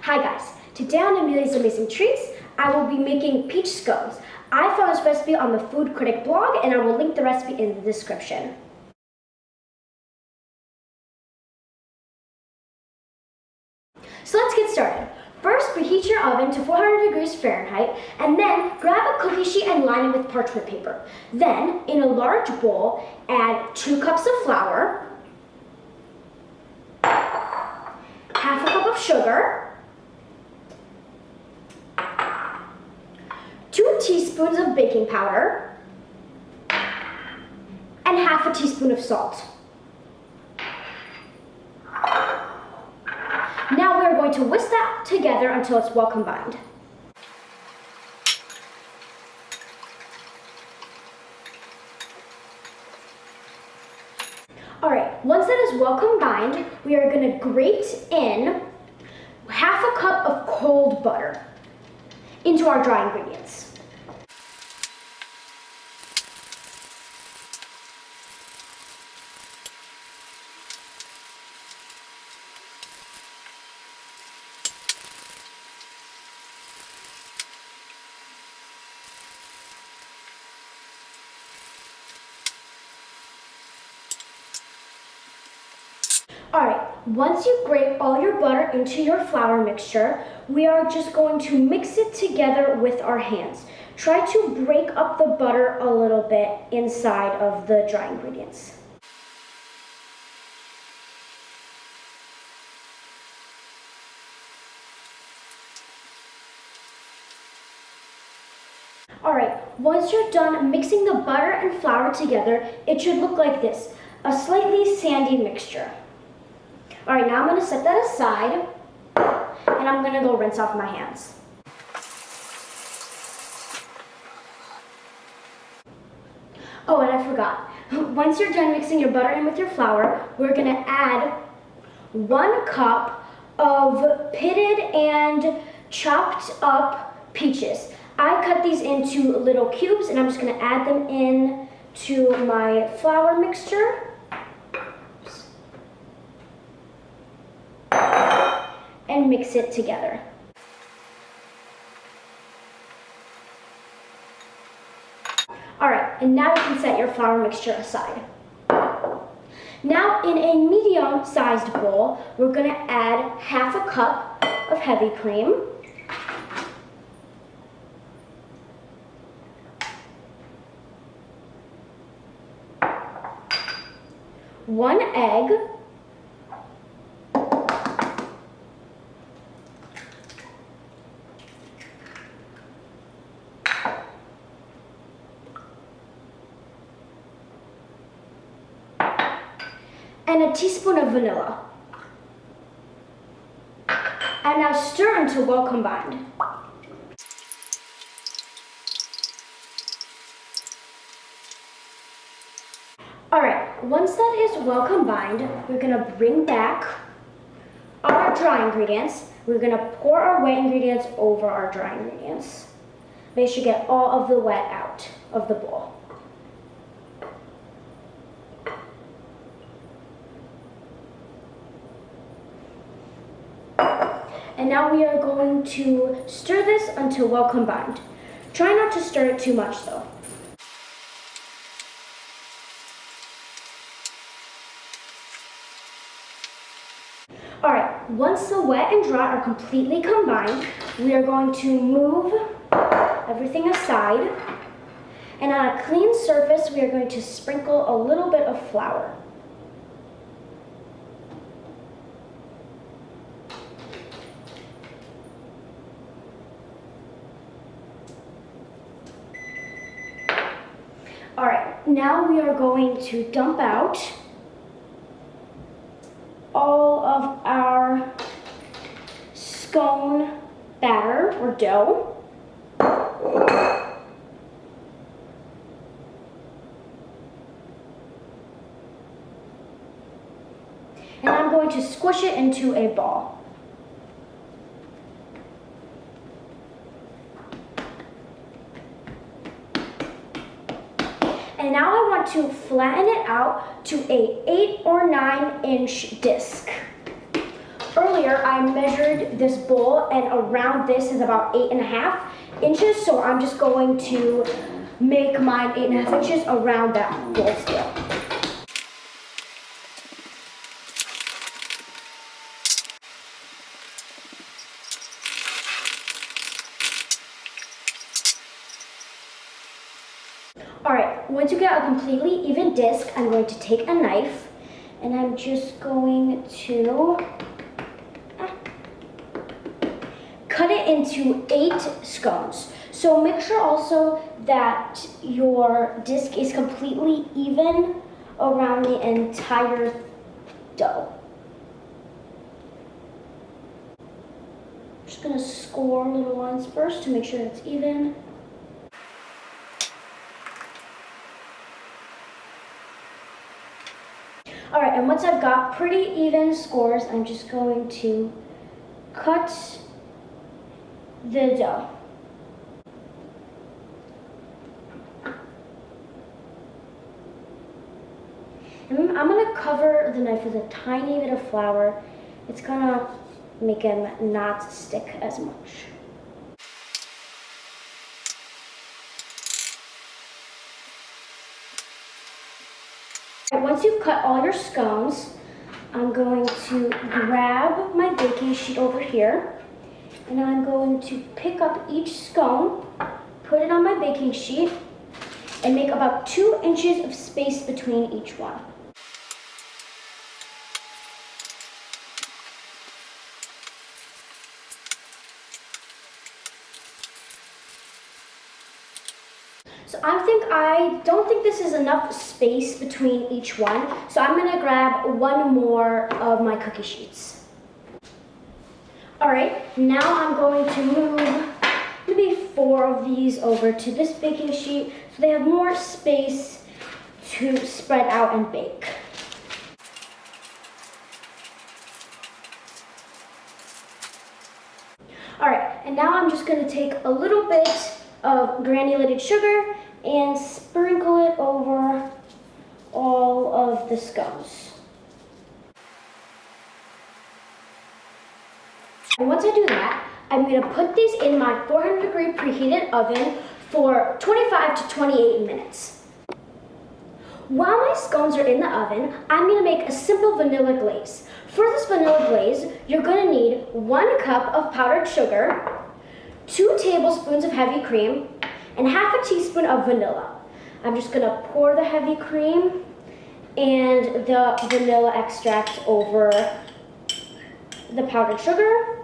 Hi guys, today on Amelia's Amazing Treats, I will be making peach scones. I found this recipe on the Food Critic blog and I will link the recipe in the description. So let's get started. First, preheat your oven to 400 degrees Fahrenheit and then grab a cookie sheet and line it with parchment paper. Then, in a large bowl, add 2 cups of flour, half a cup of sugar, 2 teaspoons of baking powder, and half a teaspoon of salt. Now we're going to whisk that together until it's well combined. Alright, once that is well combined, we are going to grate in half a cup of cold butter into our dry ingredients. Alright, once you grate all your butter into your flour mixture, we are just going to mix it together with our hands. Try to break up the butter a little bit inside of the dry ingredients. Alright, once you're done mixing the butter and flour together, it should look like this, a slightly sandy mixture. Alright, now I'm going to set that aside, and I'm going to go rinse off my hands. Oh, and I forgot. Once you're done mixing your butter in with your flour, we're going to add 1 cup of pitted and chopped up peaches. I cut these into little cubes, and I'm just going to add them in to my flour mixture. And mix it together. Alright, and now you can set your flour mixture aside. Now in a medium-sized bowl, we're going to add half a cup of heavy cream, 1 egg, and a teaspoon of vanilla. And now stir until well combined. Alright, once that is well combined, we're going to bring back our dry ingredients. We're going to pour our wet ingredients over our dry ingredients. Make sure you get all of the wet out of the bowl. And now we are going to stir this until well combined. Try not to stir it too much though. Alright, once the wet and dry are completely combined, we are going to move everything aside. And on a clean surface, we are going to sprinkle a little bit of flour. Alright, now we are going to dump out all of our scone batter or dough. And I'm going to squish it into a ball. And now I want to flatten it out to a 8 or 9 inch disc. Earlier earlier, I measured this bowl, and around this is about 8.5 inches, so I'm just going to make mine 8.5 inches around that bowl scale. Alright, once you get a completely even disc, I'm going to take a knife and I'm just going to cut it into 8 scones. So make sure also that your disc is completely even around the entire dough. I'm just going to score little ones first to make sure it's even. Alright, and once I've got pretty even scores, I'm just going to cut the dough. And I'm going to cover the knife with a tiny bit of flour. It's going to make them not stick as much. Once you've cut all your scones, I'm going to grab my baking sheet over here, and I'm going to pick up each scone, put it on my baking sheet, and make about 2 inches of space between each one. So I don't think this is enough space between each one, so I'm going to grab one more of my cookie sheets. Alright, now I'm going to move maybe 4 of these over to this baking sheet so they have more space to spread out and bake. Alright, and now I'm just going to take a little bit of granulated sugar and sprinkle it over all of the scones. And once I do that, I'm going to put these in my 400-degree preheated oven for 25 to 28 minutes. While my scones are in the oven, I'm going to make a simple vanilla glaze. For this vanilla glaze, you're going to need 1 cup of powdered sugar, 2 tablespoons of heavy cream, and half a teaspoon of vanilla. I'm just going to pour the heavy cream and the vanilla extract over the powdered sugar.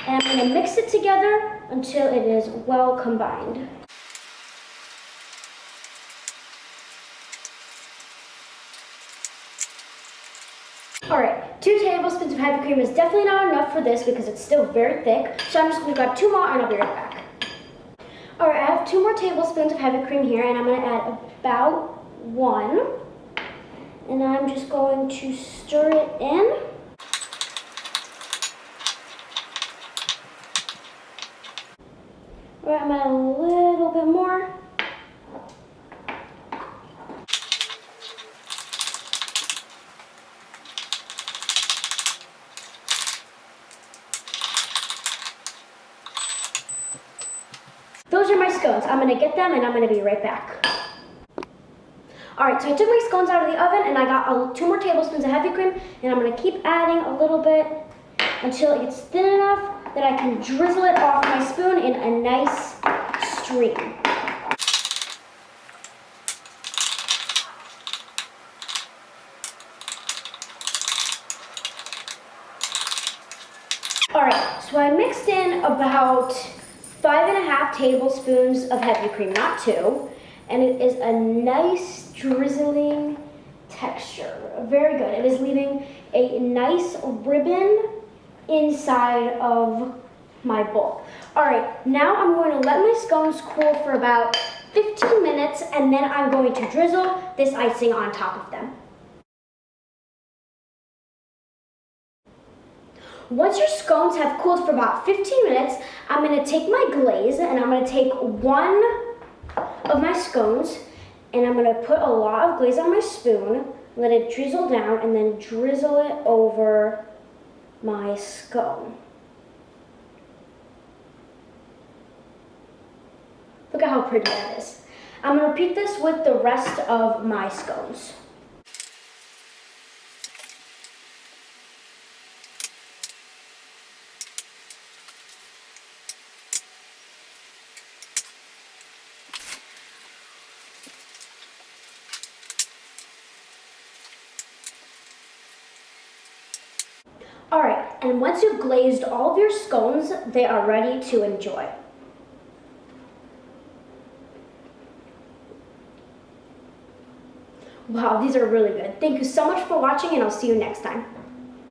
And I'm going to mix it together until it is well combined. Alright, 2 tablespoons of heavy cream is definitely not enough for this because it's still very thick, so I'm just going to grab 2 more and I'll be right back. Alright, I have 2 more tablespoons of heavy cream here, and I'm going to add about 1. And I'm just going to stir it in. Alright, I'm going to add a little bit more. Those are my scones. I'm going to get them and I'm going to be right back. Alright, so I took my scones out of the oven and I got 2 more tablespoons of heavy cream, and I'm going to keep adding a little bit until it gets thin enough that I can drizzle it off my spoon in a nice stream. Alright, so I mixed in about 5.5 tablespoons of heavy cream, not 2, and it is a nice drizzling texture. Very good. It is leaving a nice ribbon inside of my bowl. Alright, now I'm going to let my scones cool for about 15 minutes, and then I'm going to drizzle this icing on top of them. Once your scones have cooled for about 15 minutes, I'm going to take my glaze and I'm going to take 1 of my scones And I'm gonna put a lot of glaze on my spoon, let it drizzle down, and then drizzle it over my scone. Look at how pretty that is. I'm gonna repeat this with the rest of my scones. All right, and once you've glazed all of your scones, they are ready to enjoy. Wow, these are really good. Thank you so much for watching, and I'll see you next time.